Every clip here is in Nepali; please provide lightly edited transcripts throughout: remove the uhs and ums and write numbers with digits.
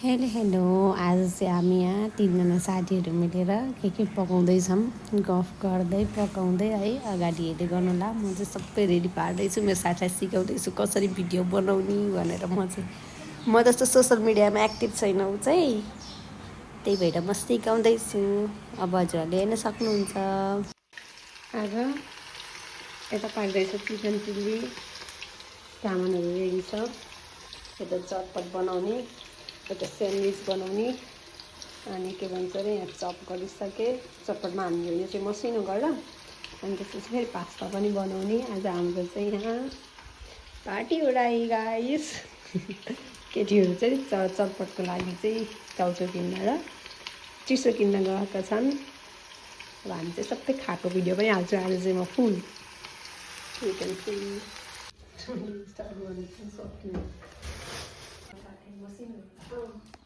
हेलो हेलो, आज चाहिँ हामी यहाँ तिनजना साथीहरू मिलेर के पकाउँदैछौँ, गफ गर्दै पकाउँदै है। अगाडि हेर्दै गर्नुहोला, म चाहिँ सबै रेडी पार्दैछु, मेरो साथीलाई सिकाउँदैछु कसरी भिडियो बनाउने भनेर। म जस्तो सोसल मिडियामा एक्टिभ छैन ऊ चाहिँ, त्यही भएर म सिकाउँदैछु। अब हजुरहरूले हेर्न सक्नुहुन्छ। आज यता पाक्दैछ चिकन चिल्ली, चामलहरू रेडी छ। यता चटपट बनाउने, यता स्यान्डविच बनाउने, अनि के भन्छ अरे यहाँ चप गरिसकेँ। चटपटमा हामीले यो चाहिँ मसिनो गरेर अनि त्यसपछि फेरि पास्ता पनि बनाउने। आज हाम्रो चाहिँ यहाँ पार्टी उडाइ गाइस। केटीहरू चाहिँ चटपटको लागि चाहिँ चाउचाउ किन्न र चिसो किन्न गएका छन्। अब हामी चाहिँ सबै खाएको भिडियो पनि हाल्छु आज चाहिँ म फुल।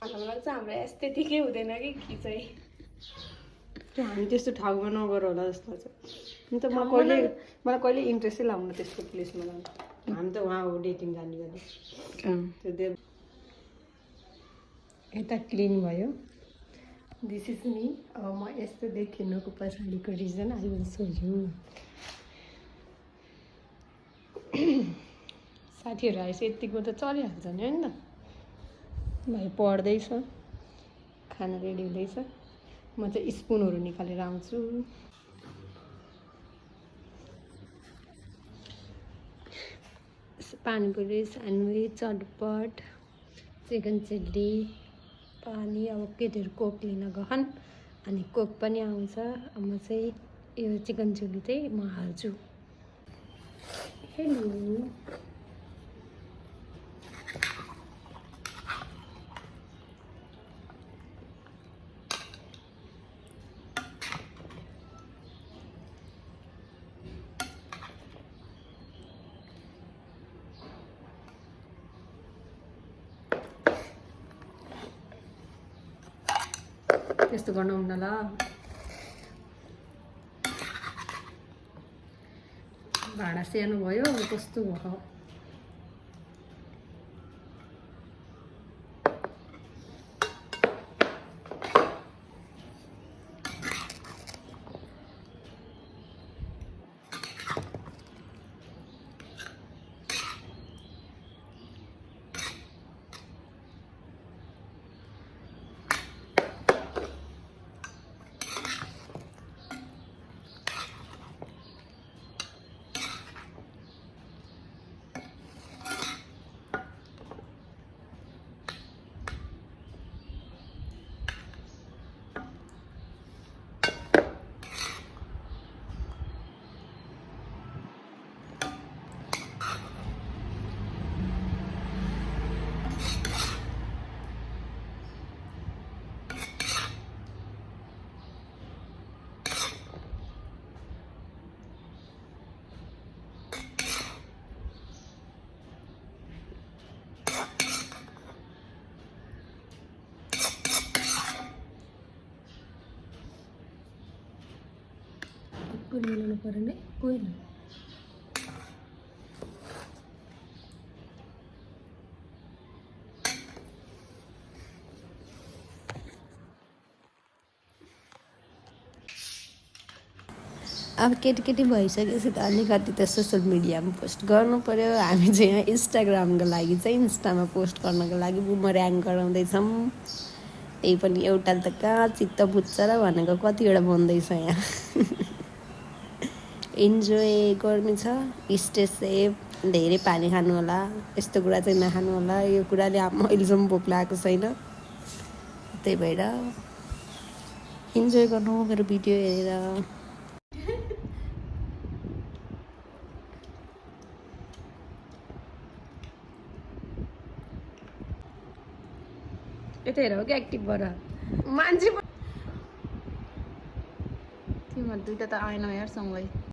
मलाई चाहिँ हाम्रो एस्थेटिकै हुँदैन कि चाहिँ हामी त्यस्तो ठाउँमा नगर होला जस्तो लाग्छ। नि त मलाई कहिले इन्ट्रेस्टै लाग्नु त्यस्तो प्लेसमा जानु। हामी त वहाँ हो डेटिङ जाने गरी। यता क्लिन भयो। This is me. अब म यस्तो देखिनुको पछाडिको reason I will show you. साथीहरू आएपछि यतिको त चलिहाल्छ नि होइन त। भाइ पढ्दैछ, खाना रेडी हुँदैछ, म चाहिँ स्पुनहरू निकालेर आउँछु। पानीपुरी, स्यान्डविच, चटपट, चिकन चिल्ली, पानी। अब केटीहरू कोक लिन गहन् अनि कोक पनि आउँछ। अब म चाहिँ यो चिकन चिल्ली चाहिँ म हाल्छु। हेलो, त्यस्तो गर्न हुन्न ल। भाँडा सानो भयो, कस्तो भयो। मिलाउनु पऱ्यो नि कोही न। अब केटी भइसकेपछि त अलिकति त सोसियल मिडियामा पोस्ट गर्नु पऱ्यो। हामी चाहिँ यहाँ इन्स्टाग्रामको लागि चाहिँ इन्स्टामा पोस्ट गर्नको लागि बुमर्याङ गराउँदैछौँ। त्यही पनि एउटा त कहाँ चित्त बुझ्छ र भनेको कतिवटा बन्दैछ यहाँ। इन्जोय गर्नु छ, स्टे सेफ, धेरै पानी खानु होला, यस्तो कुरा चाहिँ नखानु होला। यो कुराले अहिलेसम्म भोक लागेको छैन, त्यही भएर इन्जोय गर्नु मेरो भिडियो हेरेर। यता हेर हो क्या एक्टिभ गर मान्छे। तिमीहरू दुइटा त आएन यार सँगै।